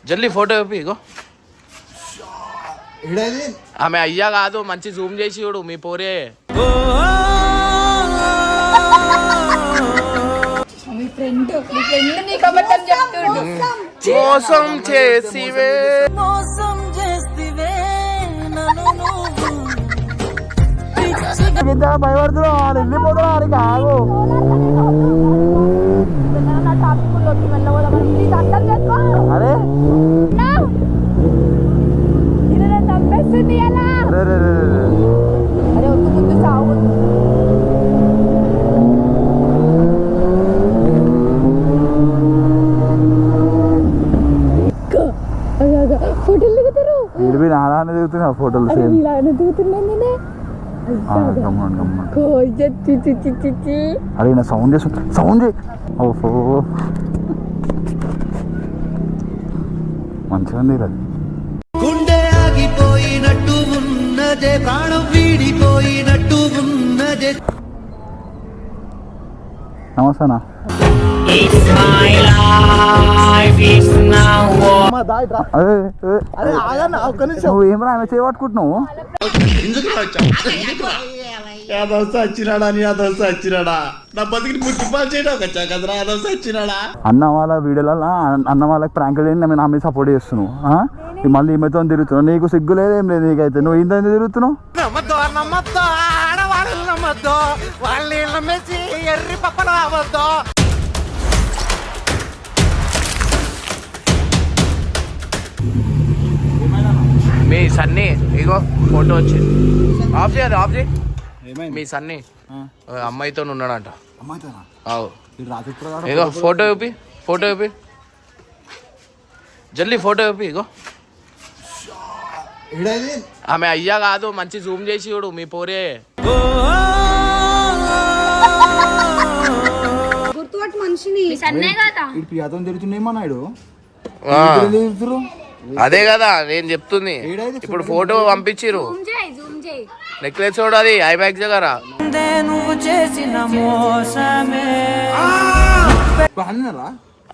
జల్దీ ఫోటో చూపి ఇగో ఆమె అయ్యా కాదు మంచి జూమ్ చేసి చూడు మీ పోరే మోసం చేసివే భయపడుతున్నావు వాడు వెళ్ళిపోతున్నా వాడికి ఆగు అరే ఫోటోలు దిగుతారు నాలానే దిగుతున్నా ఫోటోలు సేమ్ దిగుతున్నాను అరే నా సౌండ్ సౌండ్ ఓహో మంచిగా ఉంది అది గుండె ఆగిపోయినట్టు ఉన్నదే ప్రాణం వీడిపోయినట్టు ఉన్నదే నమస్తేనా నువ్వు ఏమరా ఆమె చేయబట్టుకుంటున్నావు అన్న వాళ్ళ వీడియోలలో అన్న వాళ్ళకి ప్రాంకులు నేను నా మీద సపోర్ట్ చేస్తున్నావు మళ్ళీ ఈమెతో తిరుగుతున్నావు నీకు సిగ్గు లేదు ఏం లేదు నీకైతే నువ్వు ఇంత తిరుగుతున్నావు మీ సన్నీ ఇగో ఫోటో వచ్చింది ఆఫ్ చేయాలి ఆఫ్ చేయి మీ సన్నీ అమ్మాయితో ఉన్నాడంట ఇగో ఫోటో చూపి ఫోటో చూపి జల్దీ ఫోటో చూపి ఇగో ఆమె అయ్యా కాదు మంచి జూమ్ చేసి చూడు మీ పోరే గుర్తుపట్టు మనిషిని తిరుగుతున్నాడు అదే కదా నేను చెప్తుంది ఇప్పుడు ఫోటో పంపించిరు నెక్లెస్ చూడాలి ఐబ్యాగ్ దగ్గర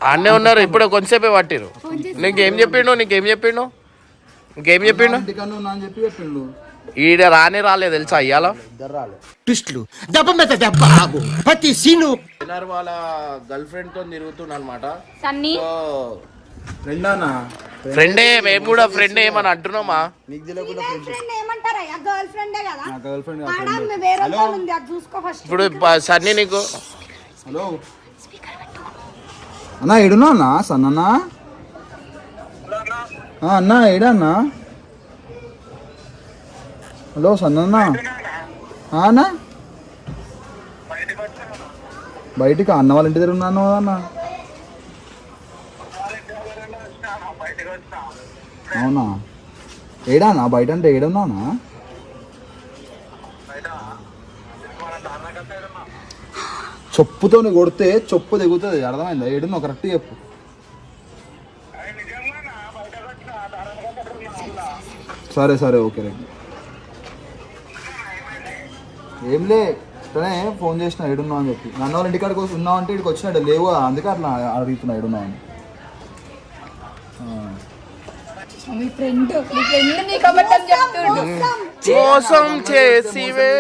అన్నే ఉన్నారు ఇప్పుడు కొంచెంసేపే పట్టిరు నీకేం చెప్పిండు ఇంకేం చెప్పిండు ఈడ రాలేదు తెలుసా అయ్యాల ట్విస్ట్లు దెబ్బ మీద దెబ్బ ఆగు ప్రతి సీను వాళ్ళ గర్ల్ ఫ్రెండ్ తో తిరుగుతున్నా అనమాట ఫ్రెండే మేము కూడా ఫ్రెండ్ ఏమని అంటున్నామా ఇప్పుడు సన్నీ నీకు హలో అన్నా ఏడున్నా అన్నా సన్న అన్నా ఏడన్నా హలో సన్న అన్నా బయటికి అన్న వాళ్ళ ఇంటి దగ్గర ఉన్నాను అన్న అవునా ఏడానా బయట అంటే ఏడున్నానా చెప్పుతో కొడితే చెప్పు దిగుతుంది అర్థమైందా ఏడున్నా కరెక్ట్ చెప్పు సరే ఓకే రైట్ ఏంలే ఇక్కడే ఫోన్ చేసిన ఏడున్నా అని చెప్పి నన్ను వాళ్ళ ఇంటికాడికి ఉన్నావు అంటే ఇక్కడికి వచ్చినట్టు లేవు అందుకే అట్లా అడుగుతున్నా ఏడున్నావు అని మోసం చేసివే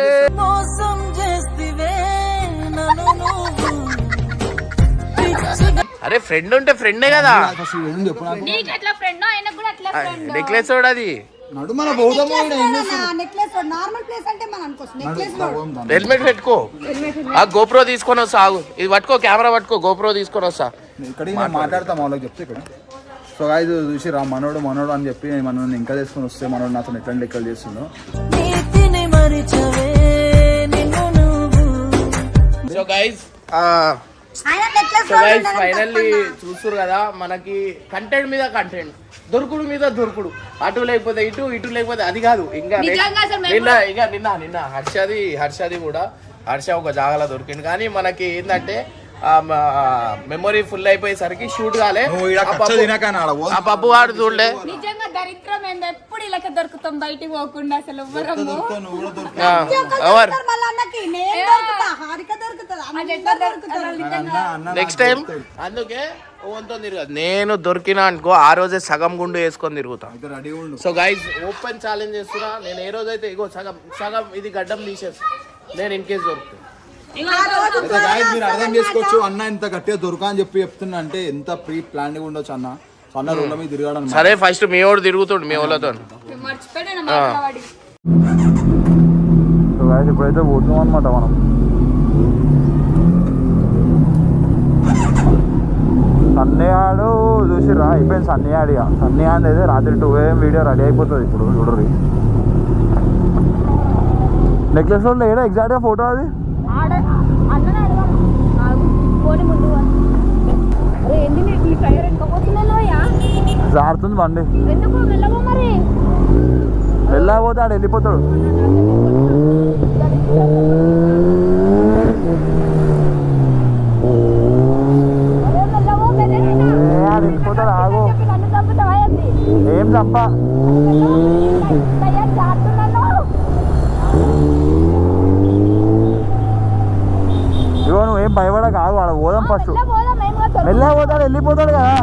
అరే ఫ్రెండ్ ఉంటే ఫ్రెండే కదా నెక్లెస్ చూడది హెల్మెట్ పెట్టుకో ఆ గోప్రో తీసుకొని వస్తా ఆగు ఇది పట్టుకో కెమెరా పట్టుకో గోప్రో తీసుకొని వస్తా ఇక్కడ మాట్లాడతాం వాళ్ళకి చెప్తే ఇక్కడ సో ఇది చూసి రా మనోడు అని చెప్పి మనల్ని ఇంకా తీసుకొని వస్తే మనోడు నాతో ఎట్లా లెక్కలు చేస్తుండో సో గైస్ ఫైనల్లీ చూస్తున్నారు కదా మనకి కంటెంట్ మీద కంటెంట్ దొరుకుడు మీద దొరుకుడు అటు లేకపోతే ఇటు లేకపోతే అది కాదు ఇంకా నిన్న హర్షది కూడా హర్ష ఒక జాగాలో దొరికింది కానీ మనకి ఏంటంటే మెమొరీ ఫుల్ అయిపోయేసరికి షూట్ కాలే ఆ పప్పు వాడు చూడలే దొరుకుతాం బయటికి పోకుండా అసలు ఎవ్వరము ఎవరు మళ్ళీ అన్నకి నేను దొరుకుతా హారిక దొరుకుతుంది అది ఎట్లా దొరుకుతుంది నెక్స్ట్ టైం అందుకే ఓన్తో తిరగదు నేను దొరికినా అనుకో ఆ రోజే సగం గుండు వేసుకొని తిరుగుతా. సో గైస్ ఓపెన్ ఛాలెంజ్ చేస్తున్నా నేను ఏ రోజైతే ఇగో సగం సగం ఇది గడ్డం తీసేస్తా నేను ఇన్ కేసు దొరుకుతుంది. మీరు అర్థం చేసుకోవచ్చు అన్న ఇంత గట్టిగా దొరక అని చెప్తున్నా అంటే ఎంత ప్రీ ప్లాన్ గా ఉండొచ్చు అన్న. అన్న రోడ్ల మీద తిరగడం సరే ఫస్ట్ మీ వాడు తిరుగుతుండు మీ వాళ్ళతో. ఇప్పుడైతే పోతున్నాం అనమాట మనం. సన్నీ ఆడు చూసిరా అయిపోయింది. సన్నీ ఆడి సన్నీ ఆడి అయితే రాత్రి 2 AM వీడియో రెడీ అయిపోతుంది. ఇప్పుడు చూడరు నెక్లెస్ రోడ్లో ఏడా ఎగ్జాక్ట్గా ఫోటో అది జారుతుంది బండి. వెళ్ళకపోతే ఆడు వెళ్ళిపోతాడు. ఆడు వెళ్ళిపోతాడు. ఆగు ఏం తప్ప ఇగో నువ్వు ఏం భయపడక ఆగు. ఆడ పోదాం ఫస్ట్. మెల్లగా పోతాడు వెళ్ళిపోతాడు కదా.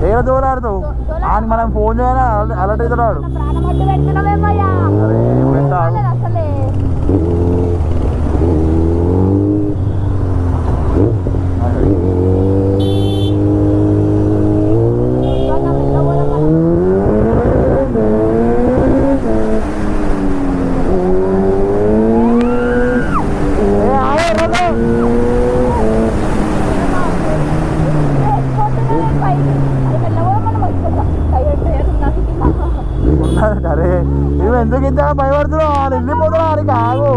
ఏదో దూరాడుతావు అని మనం ఫోన్ చేయాలి అలర్ట్ అవుతాడు వాడు. అరే పెట్టా అరే నువ్వు ఎందుకు ఇంత భయపడుతున్నావు? ఆడు వెళ్ళిపోతున్నావు. ఆడికి ఆగు.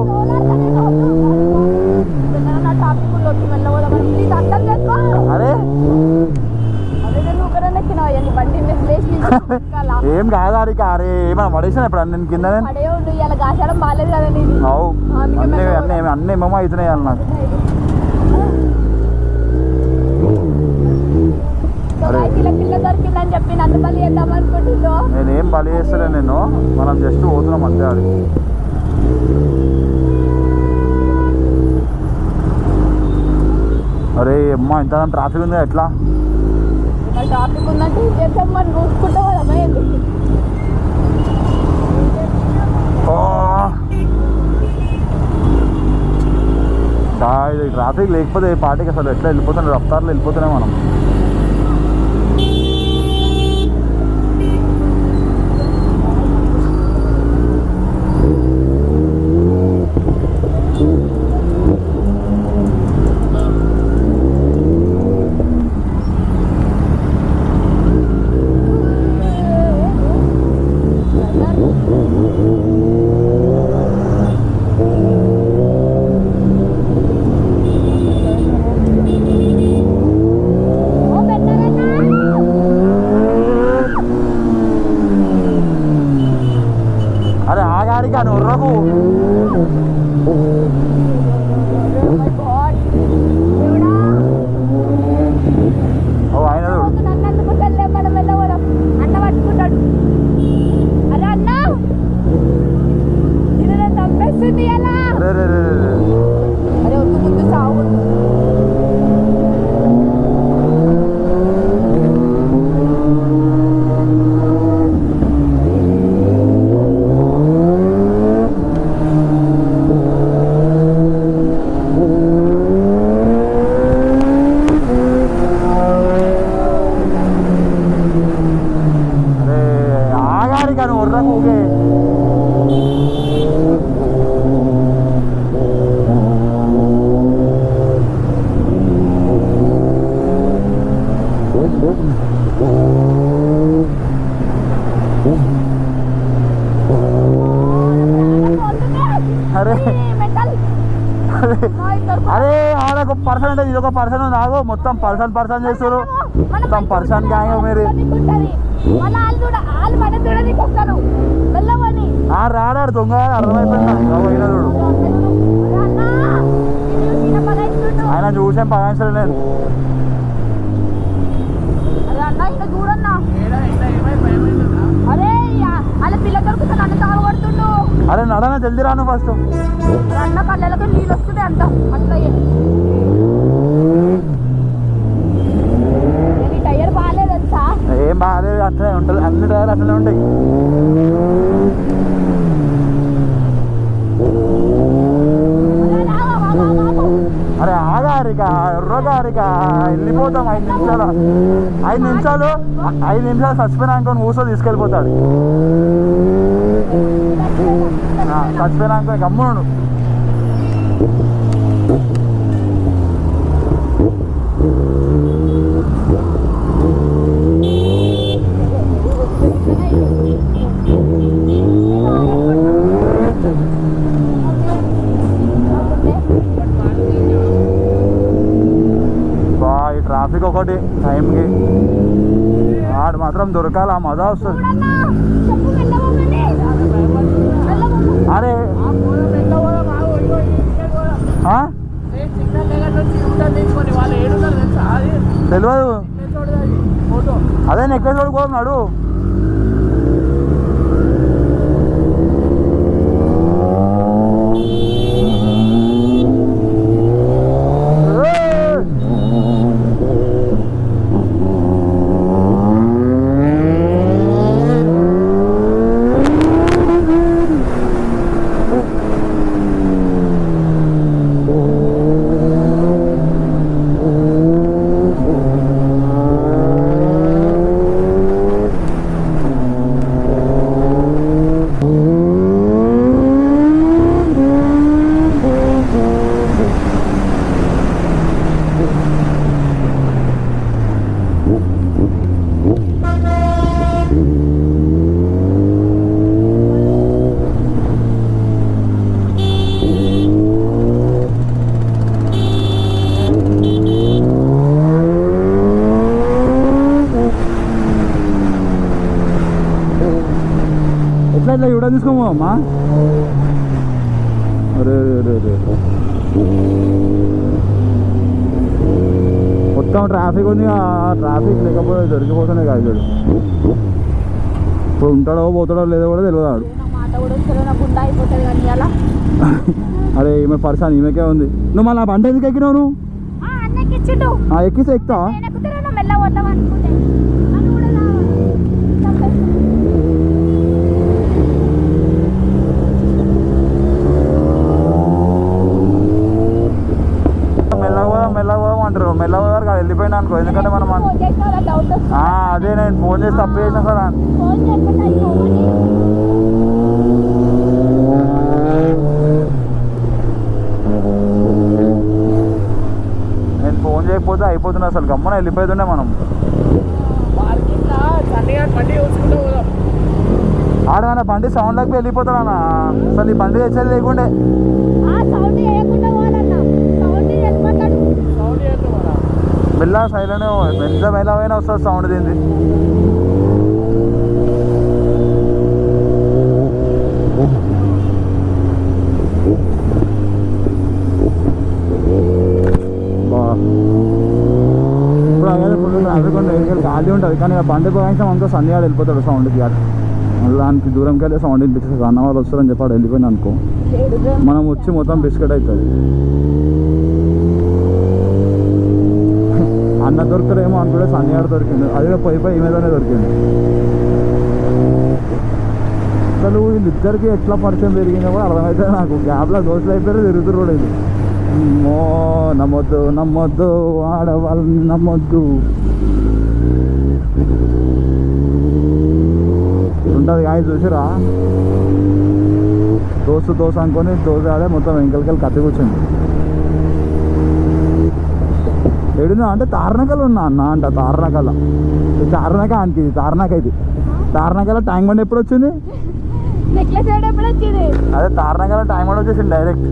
అరే ఏం కాదు ఆడికి. అరే ఏమన్నా పడేసాను ఇప్పుడు అన్ని కింద. అవు అన్నీ ఏమేమో అవుతున్నాయి అన్న నాకు. నేనేం బలి చేస్తలే నేను. మనం జస్ట్ పోతున్నాం అంతే. అది అరే అమ్మా ఇంత ట్రాఫిక్ ఉంది ఎట్లా? ట్రాఫిక్ ఉందంటే చూసుకుంటా ట్రాఫిక్ లేకపోతే ఏ పార్టీకి అసలు ఎట్లా వెళ్ళిపోతున్నాం? రఫ్తార్లో వెళ్ళిపోతున్నాం మనం. అరే ఆగాడి కానీ ఉర్రకు ఓ ఆయన అన్న పట్టుకుంటాడు. అరే అన్న ఇది నేను చంపేస్తుంది ఎలా? అరే వద్దు ముందు సాగు. అరే ఆడొక పర్సన్ అంటే ఇది ఒక పర్సన్ నాకు మొత్తం పర్సన్ చేస్తారు. మొత్తం పర్సన్ గ్యాంగ్ మీరు రాడాడు దొంగ అర్థమైపోయింది. ఆయన చూసాం పదాంశలు నేను. అరే అరే నడన జల్దీ రాను ఫస్ట్. అన్న కళ్ళకి నీళ్ళు వస్తుంది అంత అట్లా. టైర్ బాగాలేదు తెలుసా? ఏం బాగాలేదు, అట్లనే ఉంటుంది. అన్ని టైర్లు అట్లనే ఉంటాయి. అరే ఆగారిక ఎర్రగారిక వెళ్ళిపోతాం. 5 నిమిషాలు చచ్చిపోయినా అనుకోని ఊసో తీసుకెళ్ళిపోతాడు. చచ్చిపోయినా అనుకో గమ్మును. ట్రాఫిక్ ఒకటి టైంకి ఆడు మాత్రం దొరకాలి, ఆ మజా వస్తుంది. అరే తెలియదు, అదే నెక్లెస్ పడుకోన్నాడు. ఇట్లా ఇవిడ తీసుకోమా. అరే మొత్తం ట్రాఫిక్ ఉంది. ఆ ట్రాఫిక్ లేకపోతే దొరికిపోతున్నాయి కాదు. చూడు ఇప్పుడు ఉంటాడో పోతాడో లేదో కూడా తెలియదు. అరే ఈమె పర్సన్ ఈమెకే ఉంది. నువ్వు మళ్ళీ బండి ఎందుకు ఎక్కినావు? నువ్వు ఎక్కిస్తే ఎక్కుతా. మెల్లగా అంటారు. మెల్లగా వెళ్ళిపోయినా అనుకో. ఎందుకంటే మనం అదే నేను ఫోన్ చేసి తప్పు చేసిన కదా. నేను ఫోన్ చేయకపోతే అయిపోతున్నా. అసలు గమ్మన వెళ్ళిపోతుండే మనం. ఆడమన్నా బండి సౌండ్ లేకపోతే వెళ్ళిపోతాడు అన్న. అసలు ఈ బండి తెచ్చేది లేకుండే. మెల్ల సైలెంట్ ఎంత మెల్లవైనా వస్తుంది సౌండ్ దీన్ని. ఇప్పుడు అదే ఫుల్ ట్రాఫిక్ ఉంటుంది. వెహికల్ ఖాళీ ఉంటుంది. కానీ ఆ బండి పోయిన అంతా సన్నియాడు వెళ్ళిపోతాడు సౌండ్కి. మళ్ళీ దానికి దూరంకి వెళ్ళి సౌండ్ వినిపిస్తుంది. అన్న వాళ్ళు వస్తారని చెప్పాడు వెళ్ళిపోయింది అనుకో. మనం వచ్చి మొత్తం బిస్కెట్ అవుతుంది. అన్న దొరకడేమో అనుకుంటే సన్నియాడు దొరికింది. అదే పోయి మీదనే దొరికింది. అసలు వీళ్ళిద్దరికి ఎట్లా పరిచయం పెరిగిందో కూడా అర్థమైతే నాకు. గ్యాప్లో దోశలు అయిపోయారు తిరుగుతురు కూడా. ఇది నమ్మొద్దు ఆడవాళ్ళని నమ్మొద్దు ఉంటుంది. కానీ చూసిరా దోశ అనుకొని దోశ ఆడే మొత్తం వెంకలకెళ్ళి కత్తి కూర్చుంది. ఏడున్నా అంటే తార్నకలు ఉన్నా అన్న అంట. తార్నకల ఇది తార్నకల ట్యాంక్ బండ్ ఎప్పుడు వచ్చింది? అదే తార్నకల ట్యాంక్ బండ్ వచ్చేసింది డైరెక్ట్.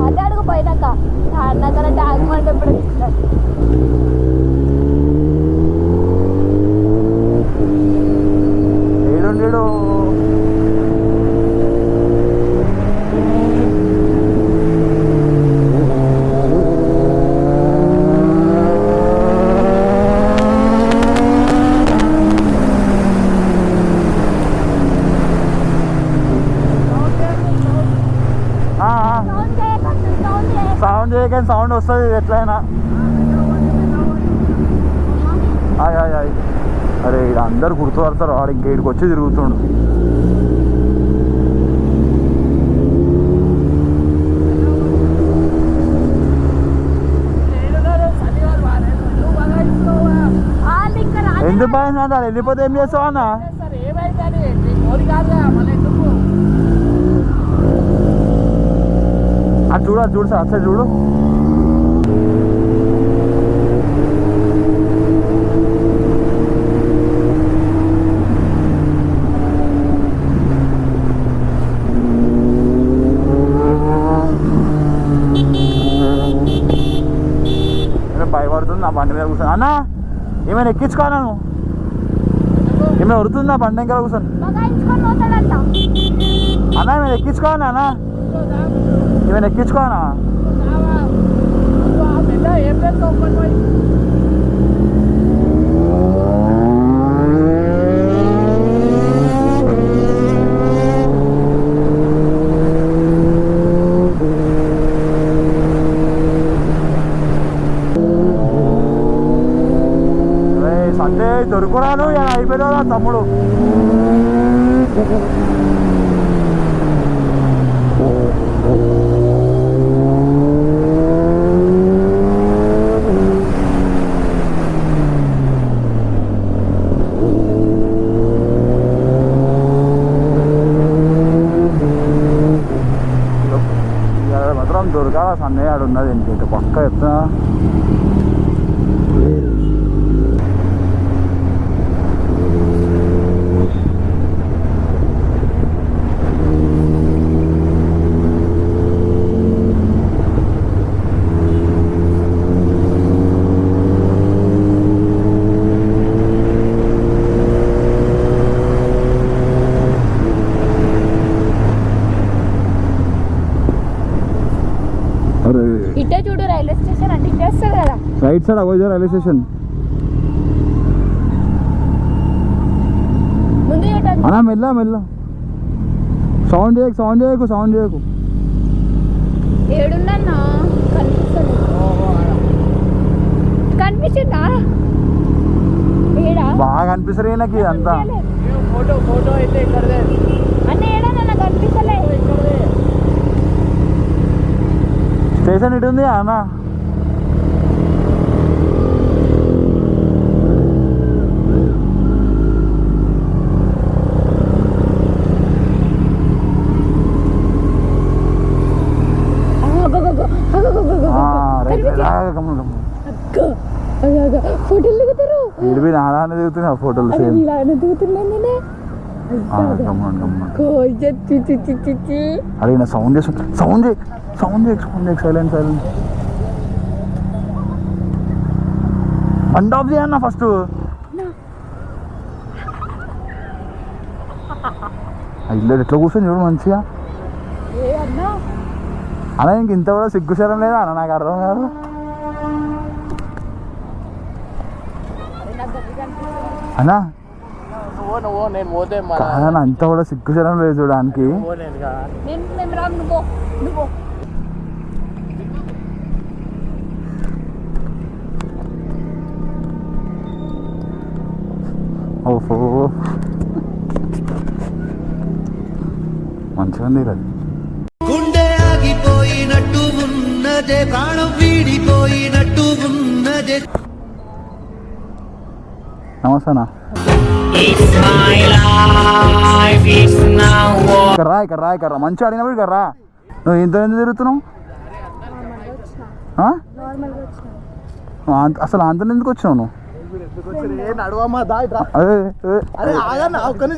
అదే అడుగు పోయినాక తార్నకల ట్యాంక్ బండ్ ఎప్పుడు వచ్చింది? ఏడు కానీ సౌండ్ వస్తుంది ఎట్లయినా. అరే ఇక్కడ అందరు గుర్తుపడతారు, వాడు ఇంక ఇక్కడికి వచ్చి తిరుగుతుండు. ఎందుకు బాగా వెళ్ళిపోతే ఏం చేస్తావు అన్న? అది చూడు, అది చూడు సార్, అసలు చూడు. భయపడుతుంది నా బండి మీద కూర్చొని. అన్న ఏమైనా ఎక్కించుకోనా నువ్వు? ఏమైనా ఉడుతుంది నా బండి ఇంకా కూర్చొని. అన్న ఏమైనా ఎక్కించుకోనా? అన్న ఏమైనా ఎక్కించుకోనా? సండే దొరుకురాను అయిపోయినా తమ్ముడు. మాత్రం దొరకాల సండే ఆడు ఉన్నది ఇంకైతే పక్క చెప్తున్నా. ఇట్టే చూడు రైల్వే స్టేషన్ అంటే ఇట్టే వస్తుంది కదా. రైట్ సైడ్ అగో రైల్వే స్టేషన్. ముందు అన్నా మెల్ల మెల్ల, సౌండ్ చేయకు, సౌండ్ చేయకు, సౌండ్ చేయకు. ఏడున్నా కనిపిస్తుందా? బాగా అనిపిస్తుంది నాకు ఇదంతా. ఫోటో అయితే ఇక్కడదే అన్న ఏడా నాకు కనిపిస్తలే. స్టేషన్ ఇటు ఉంది అన్న. ఫోటోలు దిగుతారు. ఇడిపి నాన్న దిగుతున్నా ఫోటోలు సేమ్ దిగుతున్నాను. అరే నా సౌండ్ చేసు, సౌండ్ చేయి, సౌండ్ చేయి, సౌండ్ చేయి. Silent silent. బండి ఆఫ్ చేయన్న ఫస్ట్. ఇల్లు ఎట్లా కూర్చొని చూడు మంచిగా. అలా ఇంక ఇంత కూడా సిగ్గుశరం లేదా అన్న? నాకు అర్థం కాదు. అన్నా నేను పోతే కాదన్న, అంత కూడా సిగ్గుశరం లేదు చూడడానికి. ఓహో మంచిగా ఉంది అది. గుండె ఆగిపోయినట్టు ఉన్నదే, ప్రాణం వీడిపోయినట్టు ఉన్నదే. నమస్తే అన్న. ఇక్కడ రా మంచిగా అడిగినప్పుడు ఇక్కడ రా. నువ్వు ఇంత ఎందుకు తిరుగుతున్నావు? అసలు అంత ఎందుకు వచ్చినావు నువ్వు?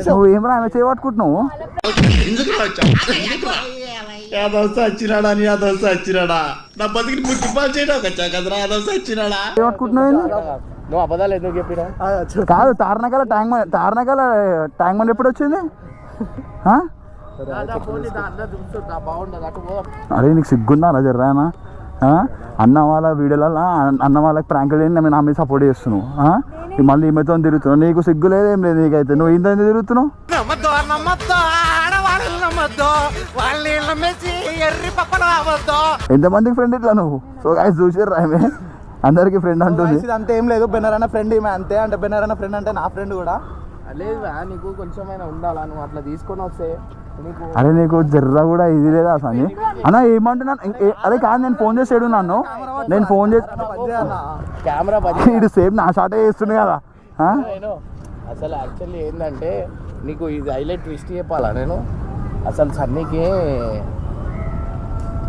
నువ్వు ఏం రా ఆమె చేయబట్టుకుంటున్నావు? నువ్వు అబద్ధాలు ఎందుకు చెప్పినావు? కాదు, తార్నకాల ట్యాంక్ బండ్ ఎప్పుడు వచ్చింది? అరే నీకు సిగ్గుందా అలా జర్రానా? అన్న వాళ్ళ వీడియోలలో అన్న వాళ్ళకి ప్రాంకులు ఏంటి నా మీద సపోర్ట్ చేస్తున్నావు. మళ్ళీ ఈమెతో తిరుగుతున్నావు. నీకు సిగ్గు లేదు ఏం లేదు నీకైతే. నువ్వు ఇంత తిరుగుతున్నావు. అమ్మద్దో వాళ్ళ నీళ్ళ మెచ్చి ఎర్రి పప్పలు అవ్వద్దో. ఎంతమందికి ఫ్రెండ్ ఇట్లా నువ్వు? సో గాయస్ చూసారు ఆమె అందరికి ఫ్రెండ్ అంటుంది. అంతే ఏం లేదు, బెన్నర్ అన్న ఫ్రెండ్ ఈమె అంతే. అంటే బెన్నర్ అన్న ఫ్రెండ్ అంటే నా ఫ్రెండ్ కూడా. లేదు నీకు కొంచెమైనా ఉండాలా, నువ్వు అట్లా తీసుకొని వస్తే నీకు. అరే నీకు జర్రా కూడా ఇది లేదా అసలు అన్న? ఏమంటున్నాను? అరే కాదు, నేను ఫోన్ చేసాడు నన్ను, నేను ఫోన్ చేసి కెమెరా ఇటు సేమ్ నా షాటే చేస్తుండే కదా. అసలు యాక్చువల్లీ ఏంటంటే నీకు ఇది హైలైట్ ట్విస్ట్ చెప్పాలా, నేను అసలు సన్నీకి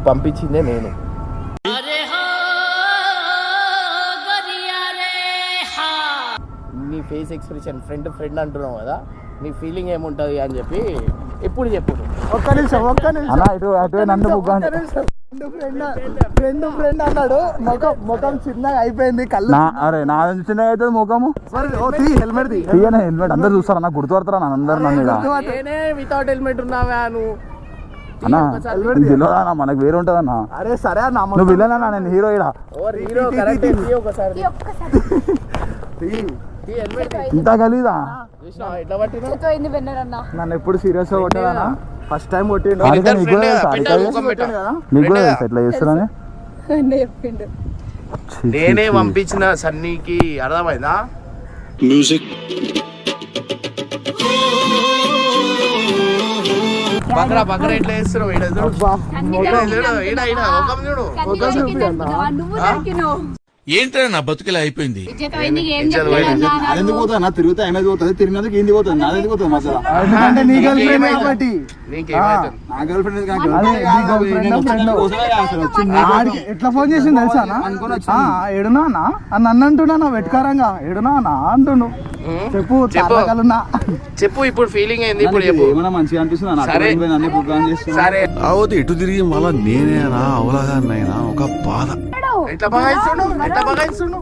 పంపించిందే నేను. నీ ఫేస్ ఎక్స్ప్రెషన్ ఫ్రెండ్ అంటున్నావు కదా, నీ ఫీలింగ్ ఏముంటుంది అని చెప్పి ఎప్పుడు చెప్పు. ఒక్క నిమిషం అలా ఇటు అటు నన్ను బుక్ ఫ్రెండ్ అన్నాడు. ముఖం చిన్నగా అయిపోయింది, కళ్ళు. అరే నా చిన్నగా అవుతుంది ముఖము. హెల్మెట్ తీయనే హెల్మెట్ అందరు చూస్తారా? నాకు గుర్తుపడతారా నన్ను అందరు? నన్ను వితౌట్ హెల్మెట్ ఉన్నావా నువ్వు? అన్నా తెలియదా? మనకు వేరే ఉంటుందన్నా. అరే సరే అన్న, నువ్వు విలనా? నేను హీరో ఇడా. ఇంత గలీదా? నన్ను ఎప్పుడు సీరియస్ గా కొట్టాడన్నా, ఫస్ట్ టైం కొట్టిండు. నీకు కూడా తెలుసా ఎట్లా చేస్తారని? నేనే పంపించిన సన్నీకి, అర్థమైందా? మ్యూజిక్ బగ్రా ఎట్లా చేస్తున్నావు? ఏంటో నా బతుకులా అయిపోయింది. ఎందుకు పోతుంది? నా తిరుగుతా ఏమైనా పోతుంది, తిరిగినందుకు ఏంది పోతుంది, నాది ఎందుకు పోతుంది మధ్యలో? అంటే నీ గర్ల్ ఫ్రెండ్ కాబట్టి. నా గర్ల్ ఫ్రెండ్ ఎట్లా ఫోన్ చేసింది తెలుసా? ఏడునా అని నన్ను అంటున్నా వెట్కారంగా, ఏడునా అంటుండు. చెప్పు చెప్పు ఇప్పుడు ఫీలింగ్ ఏంది? ఇప్పుడు చెప్పు. ఏమన్నా మంచిగా అనిపిస్తుంది? సరే అవదు ఇటు తిరిగి మళ్ళా నేనేనా అవలాగానైనా ఒక బాధ. ఎట్లా బగాయిస్తుండు?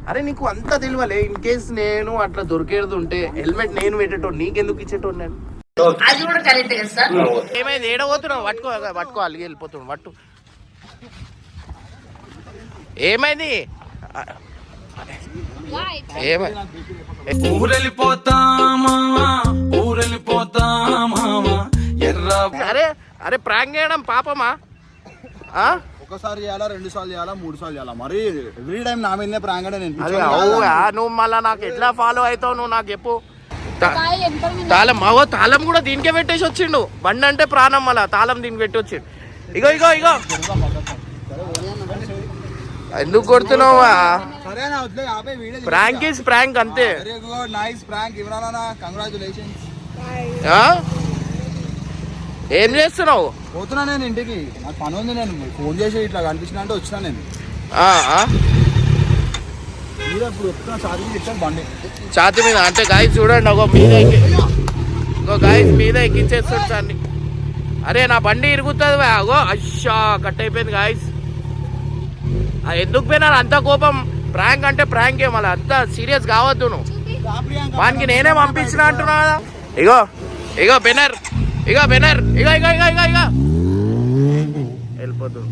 అరే నీకు అంతా తెలియలే. ఇన్ కేస్ నేను అట్లా దొరికేది ఉంటే హెల్మెట్ నేను పెట్టేటో, నీకెందుకు ఇచ్చేటో నేను? ఏమైంది? ఏడబోతున్నావు? పట్టుకో అలిగి వెళ్ళిపోతున్నావు. పట్టు. ఏమైంది? అరే ప్రాంక్ చేయడం పాపమా? ఒకసారి చేయాలా, 2 సార్లు చేయాలా, 3 సార్లు చేయాలా? మరి ఎవ్రీ టైం నా మీదనే ప్రాంక్ అంటే నేను నువ్వు మళ్ళా నాకు ఎట్లా ఫాలో అవుతావు? నువ్వు నాకు చెప్పు. తాళం కూడా దీనికే పెట్టేసి వచ్చిండు. బండి అంటే ప్రాణం, మళ్ళా తాళం దీనికి పెట్టి వచ్చిండు. ఇగో ఎందుకు కొడుతున్నావా? ప్రాంక్ ఇస్ ప్రాంక్ అంతే. ఏం చేస్తున్నావు? పోతున్నా నేను ఇంటికి, నాకు పని ఉంది. నేను ఫోన్ చేసి ఇట్లా కనిపించిన అంటే వచ్చినా నేను. ఛాతి మీద అంటే గాయస్ చూడండి, గాయస్ మీద ఎక్కించేస్తాడు సార్ని. అరే నా బండి ఇరుగుతుంది. అగో అయ్యా కట్ అయిపోయింది గాయస్. ఎందుకు పోయినా అంత కోపం? ప్రాంక్ అంటే ప్రాంకే, మళ్ళీ అంత సీరియస్ కావద్దు నువ్వు. వానికి నేనే పంపించిన అంటున్నా కదా. ఇగో బెనర్ వెళ్ళిపోతుంది.